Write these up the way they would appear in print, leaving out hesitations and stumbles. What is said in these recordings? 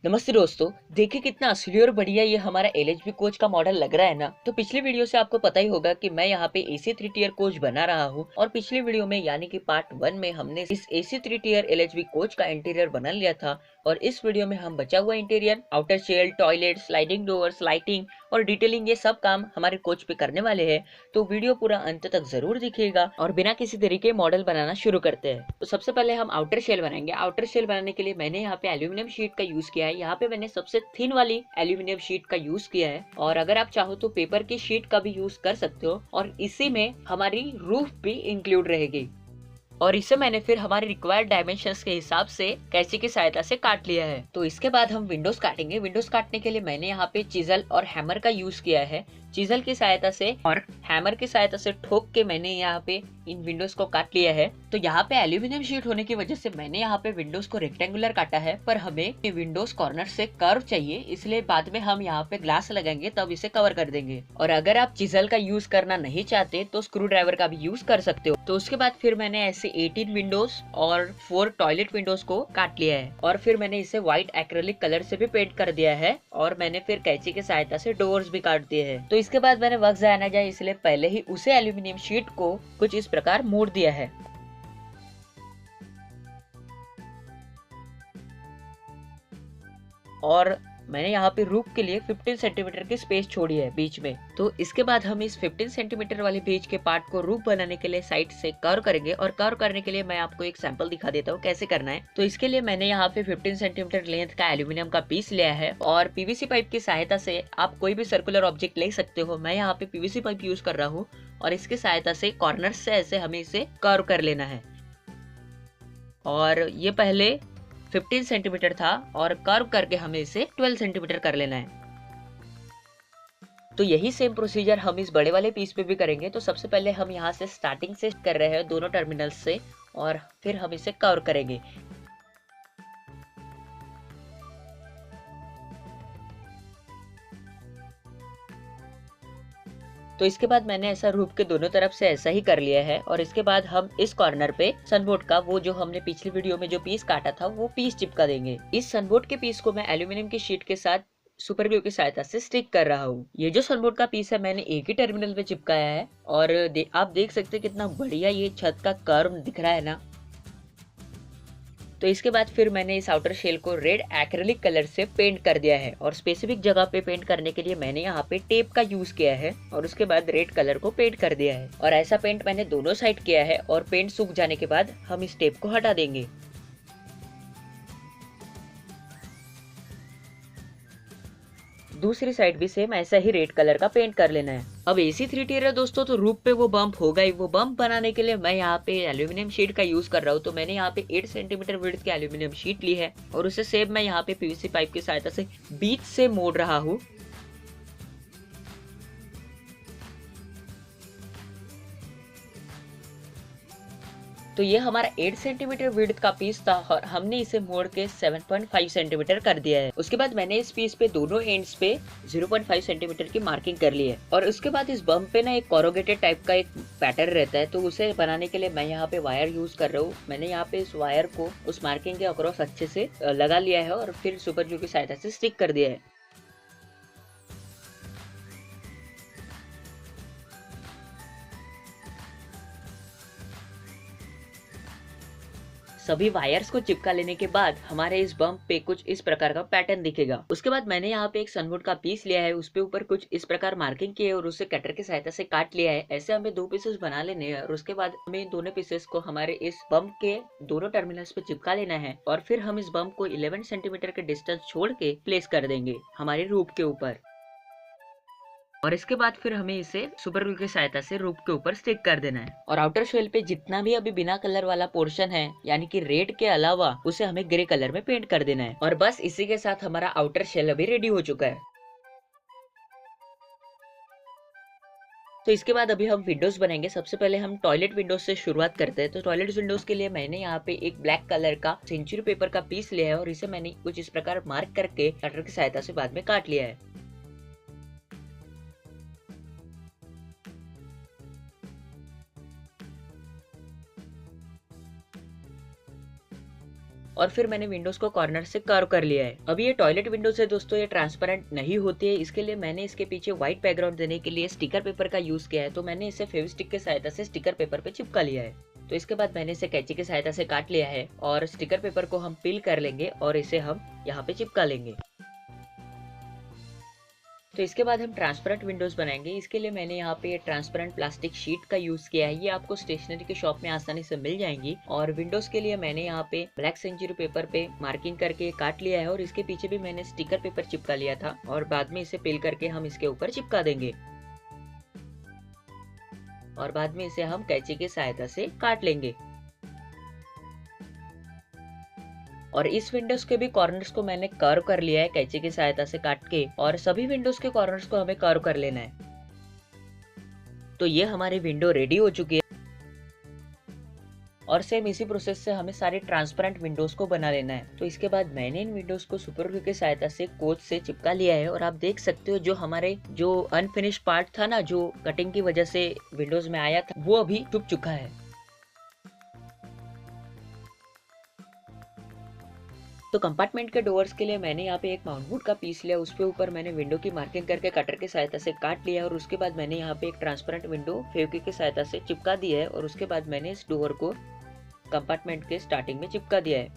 नमस्ते दोस्तों। देखिए कितना असली और बढ़िया ये हमारा एलएचबी कोच का मॉडल लग रहा है ना। तो पिछली वीडियो से आपको पता ही होगा कि मैं यहाँ पे एसी 3 टियर कोच बना रहा हूँ और पिछली वीडियो में यानी कि पार्ट 1 में हमने इस एसी 3 टियर एलएचबी कोच का इंटीरियर बना लिया था। और इस वीडियो में हम बचा हुआ interior, outer shell, toilet, sliding doors, lighting और डिटेलिंग ये सब काम हमारे कोच पे करने वाले हैं। तो वीडियो पूरा अंत तक जरूर दिखिएगा और बिना किसी तरीके मॉडल बनाना शुरू करते हैं। तो सबसे पहले हम आउटर शेल बनाएंगे। आउटर शेल बनाने के लिए मैंने यहाँ पे एल्यूमिनियम शीट का यूज किया है। यहाँ पे मैंने सबसे थिन वाली एल्यूमिनियम शीट का यूज किया है और अगर आप चाहो तो पेपर की शीट का भी यूज कर सकते हो और इसी में हमारी रूफ भी इंक्लूड रहेगी। और इसे मैंने फिर हमारे रिक्वायर्ड डायमेंशंस के हिसाब से कैंची की सहायता से काट लिया है। तो इसके बाद हम विंडोज काटेंगे। विंडोज काटने के लिए मैंने यहाँ पे चिजल और हैमर का यूज किया है। चिजल की सहायता से और हैमर की सहायता से ठोक के मैंने यहाँ पे इन विंडोज को काट लिया है। तो यहाँ पे एल्यूमिनियम शीट होने की वजह से मैंने यहाँ पे विंडोज को रेक्टेंगुलर काटा है, पर हमें विंडोज कॉर्नर से कर्व चाहिए, इसलिए बाद में हम यहाँ पे ग्लास लगाएंगे तब इसे कवर कर देंगे। और अगर आप चिजल का यूज करना नहीं चाहते तो स्क्रू ड्राइवर का भी यूज कर सकते हो। तो उसके बाद फिर मैंने ऐसे 18 विंडोज और 4 टॉयलेट विंडोज को काट लिया है और फिर मैंने इसे व्हाइट एक्रेलिक कलर से भी पेंट कर दिया है और मैंने फिर कैंची की सहायता से डोर्स भी काट दिए हैं। तो इसके बाद मैंने वक्त जाया ना जाए इसलिए पहले ही उसे एल्यूमिनियम शीट को कुछ इस प्रकार मोड़ दिया है। और मैंने यहाँ पे रूफ के लिए 15 सेंटीमीटर की स्पेस छोड़ी है बीच में। तो इसके बाद हम इस 15 सेंटीमीटर वाले बीच के पार्ट को रूफ बनाने के लिए साइड से कर्व करेंगे और कर्व करने के लिए मैं आपको एक सैंपल दिखा देता हूँ कैसे करना है। तो इसके लिए मैंने यहाँ पे 15 सेंटीमीटर लेंथ का एल्यूमिनियम का पीस लिया है और पीवीसी पाइप की सहायता से आप कोई भी सर्कुलर ऑब्जेक्ट ले सकते हो। मैं यहाँ पे पीवीसी पाइप यूज कर रहा हूँ और इसकी सहायता से कॉर्नर से ऐसे हमें इसे कर्व कर लेना है। और ये पहले 15 सेंटीमीटर था और कर्व करके हमें इसे 12 सेंटीमीटर कर लेना है। तो यही सेम प्रोसीजर हम इस बड़े वाले पीस पे भी करेंगे। तो सबसे पहले हम यहाँ से स्टार्टिंग से कर रहे हैं दोनों टर्मिनल्स से और फिर हम इसे कर्व करेंगे। तो इसके बाद मैंने ऐसा रूफ के दोनों तरफ से ऐसा ही कर लिया है और इसके बाद हम इस कॉर्नर पे सनबोर्ड का वो जो हमने पिछली वीडियो में जो पीस काटा था वो पीस चिपका देंगे। इस सनबोर्ड के पीस को मैं एल्यूमिनियम की शीट के साथ सुपर ग्लू की सहायता से स्टिक कर रहा हूँ। ये जो सनबोर्ड का पीस है मैंने एक ही टर्मिनल पे चिपकाया है और आप देख सकते हैं कितना बढ़िया ये छत का कर्व दिख रहा है ना। तो इसके बाद फिर मैंने इस आउटर शेल को रेड एक्रेलिक कलर से पेंट कर दिया है और स्पेसिफिक जगह पे पेंट करने के लिए मैंने यहाँ पे टेप का यूज किया है और उसके बाद रेड कलर को पेंट कर दिया है। और ऐसा पेंट मैंने दोनों साइड किया है और पेंट सूख जाने के बाद हम इस टेप को हटा देंगे। दूसरी साइड भी सेम ऐसा ही रेड कलर का पेंट कर लेना है। अब एसी 3 टियर है दोस्तों, तो रूफ पे वो बम्प होगा ही। वो बम्प बनाने के लिए मैं यहाँ पे एल्यूमिनियम शीट का यूज कर रहा हूँ। तो मैंने यहाँ पे 8 सेंटीमीटर विड्थ की एल्यूमिनियम शीट ली है और उसे सेम मैं यहाँ पे पीवीसी पाइप की सहायता से बीच से मोड़ रहा हूँ। तो ये हमारा 8 सेंटीमीटर विड्थ का पीस था और हमने इसे मोड़ के 7.5 सेंटीमीटर कर दिया है। उसके बाद मैंने इस पीस पे दोनों एंड्स पे 0.5 सेंटीमीटर की मार्किंग कर ली है और उसके बाद इस बम्प पे ना एक कोरोगेटेड टाइप का एक पैटर्न रहता है। तो उसे बनाने के लिए मैं यहाँ पे वायर यूज कर रहा हूँ। मैंने यहाँ पे इस वायर को उस मार्किंग के अक्रॉस अच्छे से लगा लिया है और फिर सुपर ग्लू की सहायता से स्टिक कर दिया है। सभी वायर्स को चिपका लेने के बाद हमारे इस बम्प पे कुछ इस प्रकार का पैटर्न दिखेगा। उसके बाद मैंने यहाँ पे एक सनवुड का पीस लिया है, उस पे ऊपर कुछ इस प्रकार मार्किंग की है और उसे कटर की सहायता से काट लिया है। ऐसे हमें 2 पीसेस बना लेने हैं और उसके बाद हमें इन दोनों पीसेस को हमारे इस बम्प के दोनों टर्मिनल्स पे चिपका लेना है और फिर हम इस बम्प को 11 सेंटीमीटर के डिस्टेंस छोड़ के प्लेस कर देंगे हमारे रूफ के ऊपर। और इसके बाद फिर हमें इसे सुपर ग्लू की सहायता से रूफ के ऊपर स्टिक कर देना है। और आउटर शेल पे जितना भी अभी बिना कलर वाला पोर्शन है यानी कि रेड के अलावा उसे हमें ग्रे कलर में पेंट कर देना है। और बस इसी के साथ हमारा आउटर शेल अभी रेडी हो चुका है। तो इसके बाद अभी हम विंडोज बनाएंगे। सबसे पहले हम टॉयलेट विंडोज से शुरुआत करते हैं। तो टॉयलेट विंडोज के लिए मैंने यहाँ पे एक ब्लैक कलर का सेंचुरी पेपर का पीस लिया है और इसे मैंने कुछ इस प्रकार मार्क करके कटर की सहायता से बाद में काट लिया है। और फिर मैंने विंडोज को कॉर्नर से कर्व कर लिया है। अभी ये टॉयलेट विंडोज है दोस्तों, ये ट्रांसपेरेंट नहीं होती है, इसके लिए मैंने इसके पीछे व्हाइट बैकग्राउंड देने के लिए स्टिकर पेपर का यूज किया है। तो मैंने इसे फेविस्टिक की सहायता से स्टिकर पेपर पे चिपका लिया है। तो इसके बाद मैंने इसे कैंची की सहायता से काट लिया है और स्टिकर पेपर को हम पील कर लेंगे और इसे हम यहाँ पे चिपका लेंगे। तो इसके बाद हम ट्रांसपेरेंट विंडोज बनाएंगे। इसके लिए मैंने यहाँ पे ट्रांसपेरेंट प्लास्टिक शीट का यूज किया है, ये आपको स्टेशनरी के शॉप में आसानी से मिल जाएंगी। और विंडोज के लिए मैंने यहाँ पे ब्लैक सेंचुरी पेपर पे मार्किंग करके काट लिया है और इसके पीछे भी मैंने स्टिकर पेपर चिपका लिया था और बाद में इसे पील करके हम इसके ऊपर चिपका देंगे और बाद में इसे हम कैंची की सहायता से काट लेंगे। और इस विंडोज के भी कॉर्नर्स को मैंने कर्व कर लिया है कैंची की सहायता से काट के, और सभी विंडोज के कॉर्नर्स को हमें कर्व कर लेना है। तो ये हमारी विंडो रेडी हो चुकी है और सेम इसी प्रोसेस से हमें सारे ट्रांसपेरेंट विंडोज को बना लेना है। तो इसके बाद मैंने इन विंडोज को सुपर ग्लू की सहायता से कोच से चिपका लिया है और आप देख सकते हो जो हमारे जो अनफिनिश पार्ट था ना, जो कटिंग की वजह से विंडोज में आया था, वो अभी छुप चुका है। तो कंपार्टमेंट के डोर्स के लिए मैंने यहाँ पे एक माउंट बोर्ड का पीस लिया, उसके ऊपर मैंने विंडो की मार्किंग करके कटर की सहायता से काट लिया और उसके बाद मैंने यहाँ पे एक ट्रांसपेरेंट विंडो फेविक्विक की सहायता से चिपका दी है और उसके बाद मैंने इस डोर को कंपार्टमेंट के स्टार्टिंग में चिपका दिया है।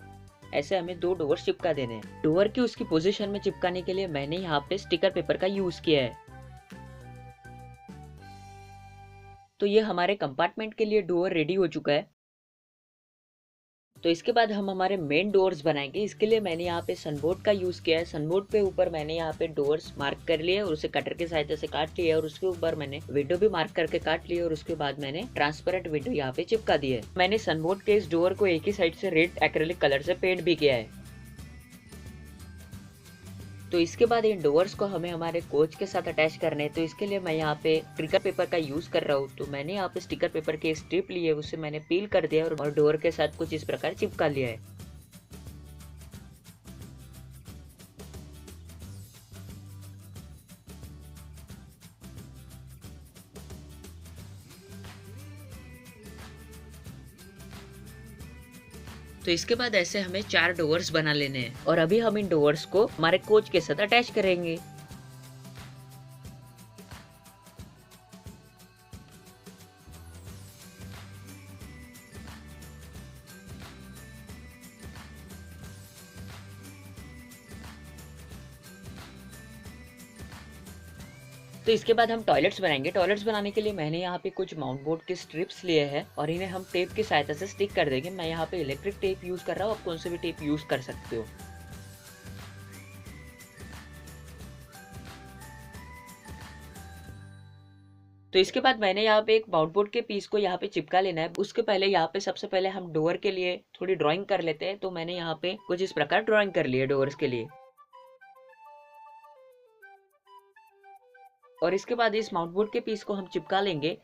ऐसे हमें 2 डोर चिपका देने हैं। डोर की उसकी पोजीशन में चिपकाने के लिए मैंने यहाँ पे स्टिकर पेपर का यूज किया है। तो ये हमारे कंपार्टमेंट के लिए डोर रेडी हो चुका है। तो इसके बाद हम हमारे मेन डोर्स बनाएंगे। इसके लिए मैंने यहाँ पे सनबोर्ड का यूज किया है। सनबोर्ड पे ऊपर मैंने यहाँ पे डोर्स मार्क कर लिए और उसे कटर की सहायता से काट लिया और उसके ऊपर मैंने विंडो भी मार्क करके काट लिया और उसके बाद मैंने ट्रांसपेरेंट विंडो यहाँ पे चिपका दी है। मैंने सनबोर्ड के इस डोर को एक ही साइड से रेड एक्रेलिक कलर से पेंट भी किया है। तो इसके बाद इन डोर्स को हमें हमारे कोच के साथ अटैच करने हैं। तो इसके लिए मैं यहाँ पे स्टिकर पेपर का यूज कर रहा हूँ। तो मैंने यहाँ पे स्टिकर पेपर के स्ट्रिप लिए, उसे मैंने पील कर दिया और डोर के साथ कुछ इस प्रकार चिपका लिया है। तो इसके बाद ऐसे हमें 4 डोर्स बना लेने हैं और अभी हम इन डोर्स को हमारे कोच के साथ अटैच करेंगे। तो इसके बाद हम टॉयलेट्स बनाएंगे। टॉयलेट्स बनाने के लिए मैंने यहाँ पे कुछ माउंट बोर्ड के स्ट्रिप्स लिए हैं और इन्हें हम टेप की सहायता से स्टिक कर देंगे। मैं यहाँ पे इलेक्ट्रिक टेप यूज कर रहा हूँ, आप कौन से भी टेप यूज कर सकते हो। तो इसके बाद मैंने यहाँ पे एक माउंट बोर्ड के पीस को यहाँ पे चिपका लेना है। उसके पहले यहाँ पे सबसे पहले हम डोर के लिए थोड़ी ड्राइंग कर लेते हैं। तो मैंने यहाँ पे कुछ इस प्रकार ड्राइंग कर ली है डोर्स के लिए। और इसके बाद इस माउंट बोर्ड के पीस को हम चिपका लेंगे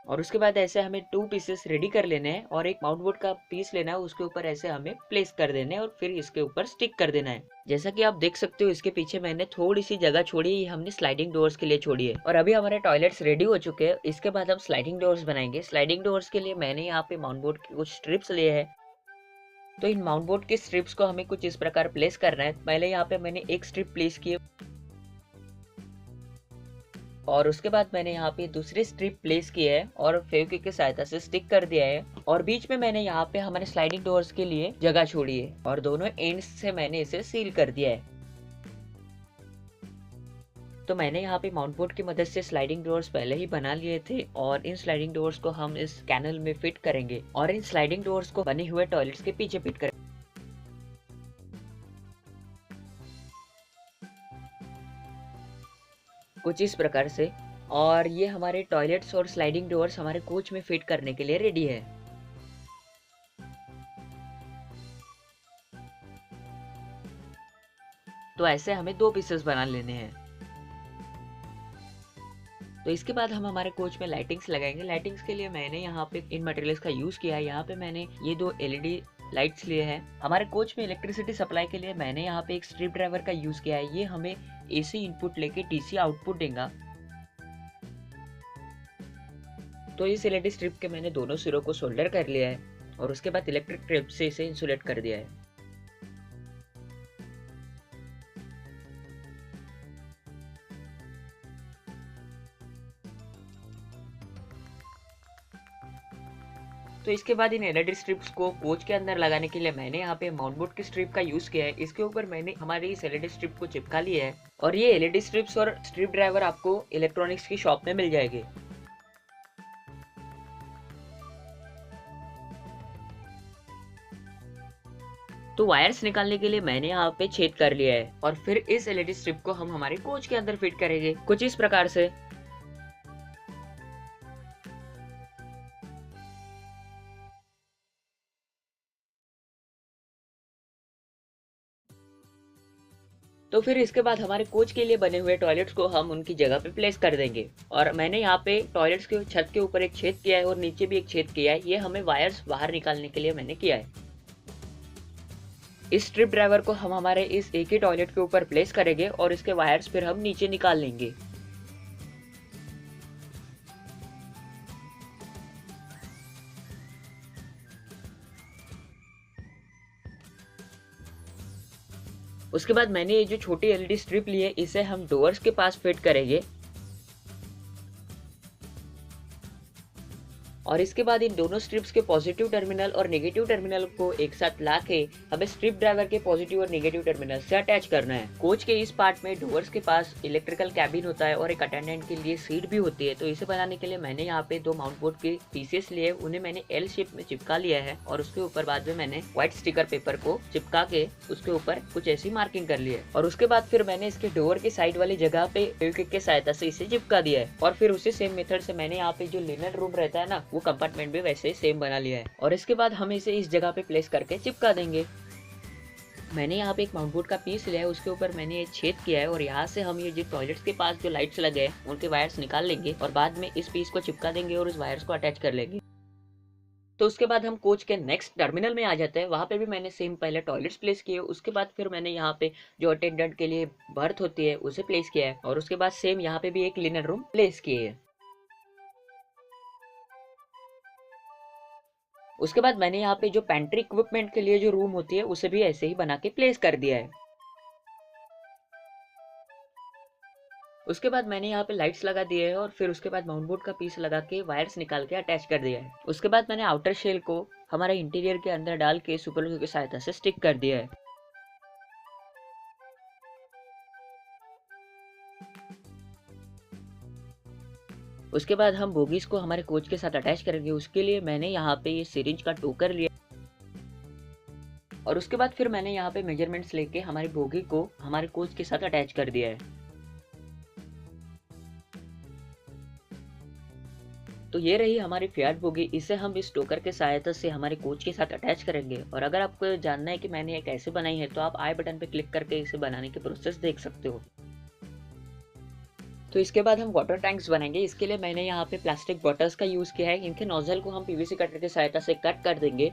और उसके बाद ऐसे हमें 2 पीसेस रेडी कर लेने हैं और एक माउंट बोर्ड का पीस लेना है, उसके ऊपर ऐसे हमें प्लेस कर देने हैं और फिर इसके ऊपर स्टिक कर देना है। जैसा कि आप देख सकते हो इसके पीछे मैंने थोड़ी सी जगह छोड़ी है, ये हमने स्लाइडिंग डोर्स के लिए छोड़ी है। और अभी हमारे टॉयलेट्स रेडी हो चुके हैं। इसके बाद हम स्लाइडिंग डोर्स बनाएंगे। स्लाइडिंग डोर्स के लिए मैंने यहाँ पे माउंट बोर्ड के कुछ स्ट्रिप्स लिए हैं। तो इन माउंट बोर्ड के स्ट्रिप्स को हमें कुछ इस प्रकार प्लेस करना है। पहले यहाँ पे मैंने एक स्ट्रिप प्लेस की है और उसके बाद मैंने यहाँ पे दूसरी स्ट्रिप प्लेस की है और फेविक्विक की सहायता से स्टिक कर दिया है और बीच में मैंने यहाँ पे हमारे स्लाइडिंग डोर्स के लिए जगह छोड़ी है और दोनों एंड्स से मैंने इसे सील कर दिया है। तो मैंने यहाँ पे माउंट बोर्ड की मदद से स्लाइडिंग डोर्स पहले ही बना लिए थे और इन स्लाइडिंग डोर्स को हम इस कैनल में फिट करेंगे और इन स्लाइडिंग डोर्स को बने हुए टॉयलेट्स के पीछे फिट करेंगे कुछ इस प्रकार से। और ये हमारे टॉयलेट्स और स्लाइडिंग डोर्स हमारे कोच में फिट करने के लिए रेडी है। तो ऐसे हमें 2 पीसेस बना लेने हैं। तो इसके बाद हम हमारे कोच में लाइटिंग्स लगाएंगे। लाइटिंग्स के लिए मैंने यहाँ पे इन मटेरियल्स का यूज किया है। यहाँ पे मैंने ये 2 एलईडी लाइट्स लिए हैं। हमारे कोच में इलेक्ट्रिसिटी सप्लाई के लिए मैंने यहाँ पे एक स्ट्रिप ड्राइवर का यूज किया है। ये हमें एसी इनपुट लेके डीसी आउटपुट देगा। तो इस एलईडी स्ट्रिप के मैंने दोनों सिरों को सोल्डर कर लिया है और उसके बाद इलेक्ट्रिक टेप से इसे इंसुलेट कर दिया है। तो इसके बाद इन एलईडी स्ट्रिप्स को कोच के अंदर लगाने के लिए मैंने यहाँ पे माउंटबोर्ड की स्ट्रिप का यूज किया है। इसके ऊपर मैंने हमारी इस एलईडी स्ट्रिप को चिपका लिया है और ये एलईडी स्ट्रिप्स और स्ट्रिप ड्राइवर आपको इलेक्ट्रॉनिक्स की शॉप में मिल जाएगी। तो वायर्स निकालने के लिए मैंने यहाँ पे छेद कर लिया है और फिर इस एलईडी स्ट्रिप को हम हमारे कोच के अंदर फिट करेंगे कुछ इस प्रकार से। तो फिर इसके बाद हमारे कोच के लिए बने हुए टॉयलेट्स को हम उनकी जगह पे प्लेस कर देंगे और मैंने यहाँ पे टॉयलेट्स के छत के ऊपर एक छेद किया है और नीचे भी एक छेद किया है। ये हमें वायर्स बाहर निकालने के लिए मैंने किया है। इस स्ट्रिप ड्राइवर को हम हमारे इस एक ही टॉयलेट के ऊपर प्लेस करेंगे और इसके वायर्स फिर हम नीचे निकाल लेंगे। उसके बाद मैंने ये जो छोटी एलईडी स्ट्रिप ली है इसे हम डोर्स के पास फिट करेंगे और इसके बाद इन दोनों स्ट्रिप्स के पॉजिटिव टर्मिनल और नेगेटिव टर्मिनल को एक साथ ला के हमें स्ट्रिप ड्राइवर के पॉजिटिव और नेगेटिव टर्मिनल से अटैच करना है। कोच के इस पार्ट में डोर्स के पास इलेक्ट्रिकल कैबिन होता है और एक अटेंडेंट के लिए सीट भी होती है। तो इसे बनाने के लिए मैंने यहाँ पे दो माउंट बोर्ड के पीसेस लिए, उन्हें मैंने एल शेप में चिपका लिया है और उसके ऊपर बाद में मैंने व्हाइट स्टिकर पेपर को चिपका के उसके ऊपर कुछ ऐसी मार्किंग कर ली है और उसके बाद फिर मैंने इसके डोर के साइड वाली जगह पे फेविक्विक के सहायता से इसे चिपका दिया है और फिर उसी सेम मेथड से मैंने यहाँ पे जो लिनन रूम रहता है ना, वो कंपार्टमेंट भी वैसे सेम बना लिया है और इसके बाद हम इसे इस जगह पे प्लेस करके चिपका देंगे। मैंने यहाँ पे एक माउंट बोर्ड का पीस लिया है, उसके ऊपर मैंने ये छेद किया है और यहाँ से हम ये जो टॉयलेट्स के पास जो लाइट्स लगे हैं उनके वायर्स निकाल लेंगे और बाद में इस पीस को चिपका देंगे और उस वायर्स को अटैच कर लेंगे। तो उसके बाद हम कोच के नेक्स्ट टर्मिनल में आ जाते हैं। वहाँ पे भी मैंने सेम पहले टॉयलेट्स प्लेस किए, उसके बाद फिर मैंने यहाँ पे जो अटेंडेंट के लिए बर्थ होती है उसे प्लेस किया है और उसके बाद सेम यहाँ पे भी एक लिनन रूम प्लेस किए है। उसके बाद मैंने यहाँ पे जो पेंट्री इक्विपमेंट के लिए जो रूम होती है उसे भी ऐसे ही बना के प्लेस कर दिया है। उसके बाद मैंने यहाँ पे लाइट्स लगा दिए हैं और फिर उसके बाद माउंट बोर्ड का पीस लगा के वायर्स निकाल के अटैच कर दिया है। उसके बाद मैंने आउटर शेल को हमारे इंटीरियर के अंदर डाल के सुपर ग्लू की सहायता से स्टिक कर दिया है। उसके बाद हम बोगीज को हमारे कोच के साथ अटैच करेंगे। उसके लिए मैंने यहाँ पे ये सिरिंज का टोकर लिया और उसके बाद फिर मैंने यहाँ पे मेजरमेंट्स लेके हमारी बोगी को हमारे कोच के साथ अटैच कर दिया है। तो ये रही हमारी फियाट बोगी। इसे हम इस टोकर के सहायता से हमारे कोच के साथ अटैच करेंगे और अगर आपको जानना है कि मैंने ये कैसे बनाई है तो आप आई बटन पे क्लिक करके इसे बनाने की प्रोसेस देख सकते हो। तो इसके बाद हम वाटर टैंक्स बनाएंगे। इसके लिए मैंने यहाँ पे प्लास्टिक बॉटल्स का यूज किया है। इनके नोजल को हम पीवीसी कटर की सहायता से कट कर देंगे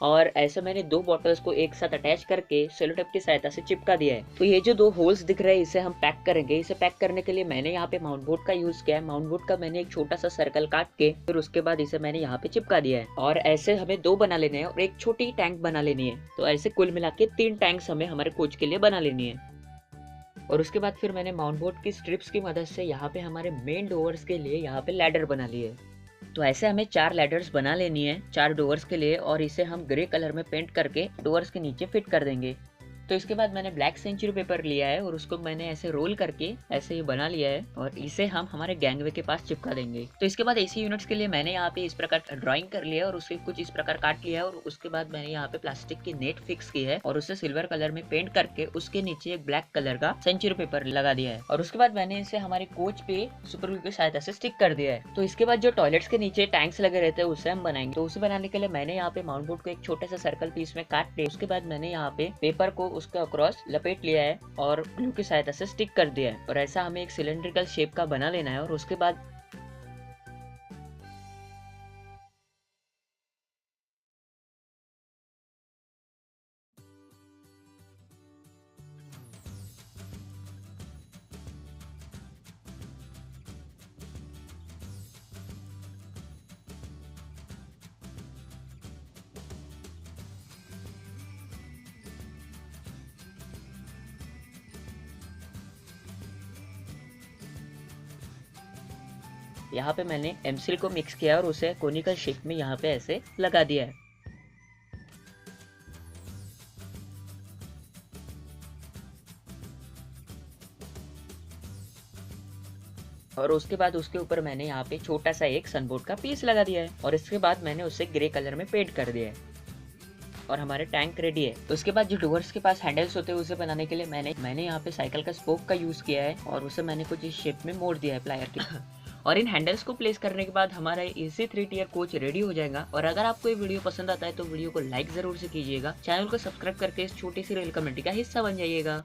और ऐसे मैंने दो बॉटल्स को एक साथ अटैच करके सेलो टेप की सहायता से चिपका दिया है। तो ये जो दो होल्स दिख रहे हैं इसे हम पैक करेंगे। इसे पैक करने के लिए मैंने यहाँ पे माउंट बोर्ड का यूज किया है। माउंट बोर्ड का मैंने एक छोटा सा सर्कल काट के फिर उसके बाद इसे मैंने यहाँ पे चिपका दिया है और ऐसे हमें दो बना लेने हैं और एक छोटी टैंक बना लेनी है। तो ऐसे कुल मिला के 3 टैंक्स हमें हमारे कोच के लिए बना लेनी है। और उसके बाद फिर मैंने माउंट बोर्ड की स्ट्रिप्स की मदद से यहाँ पे हमारे मेन डोर्स के लिए यहाँ पे लैडर बना ली है। तो ऐसे हमें 4 लैडर्स बना लेनी है 4 डोर्स के लिए और इसे हम ग्रे कलर में पेंट करके डोर्स के नीचे फिट कर देंगे। तो इसके बाद मैंने ब्लैक सेंचुरी पेपर लिया है और उसको मैंने ऐसे रोल करके ऐसे ही बना लिया है और इसे हम हमारे गैंगवे के पास चिपका देंगे। तो इसके बाद एसी यूनिट्स के लिए मैंने यहाँ पे इस प्रकार ड्राइंग कर लिया है और उसे कुछ इस प्रकार काट लिया है और उसके बाद मैंने यहाँ पे प्लास्टिक की नेट फिक्स की है और उसे सिल्वर कलर में पेंट करके उसके नीचे एक ब्लैक कलर का सेंचुरी पेपर लगा दिया है और उसके बाद मैंने इसे हमारे कोच पे सुपर ग्लू की सहायता से स्टिक कर दिया है। तो इसके बाद जो टॉयलेट्स के नीचे टैंक्स लगे रहते हैं उसे हम बनाएंगे। तो उसे बनाने के लिए मैंने यहाँ पे माउंट बोर्ड को एक छोटे सा सर्कल पीस में काट लिया। उसके बाद मैंने यहाँ पे पेपर को उसके अक्रॉस लपेट लिया है और ग्लू की सहायता से स्टिक कर दिया है और ऐसा हमें एक सिलेंड्रिकल शेप का बना लेना है। और उसके बाद यहाँ पे मैंने एमसील को मिक्स किया और उसे कोनिकल शेप में यहाँ पे ऐसे लगा दिया है। और उसके बाद उसके ऊपर मैंने यहाँ पे छोटा सा एक सनबोर्ड का पीस लगा दिया है और इसके बाद मैंने उसे ग्रे कलर में पेंट कर दिया है और हमारे टैंक रेडी है। उसके बाद जो डोर्स के पास हैंडल्स होते हैं उसे बनाने के लिए मैंने यहाँ पे साइकिल का स्पोक का यूज किया है और उसे मैंने कुछ इस शेप में मोड़ दिया है प्लायर के और इन हैंडल्स को प्लेस करने के बाद हमारा AC 3 टियर कोच रेडी हो जाएगा। और अगर आपको ये वीडियो पसंद आता है तो वीडियो को लाइक जरूर से कीजिएगा, चैनल को सब्सक्राइब करके इस छोटी सी रेल कमेटी का हिस्सा बन जाइएगा।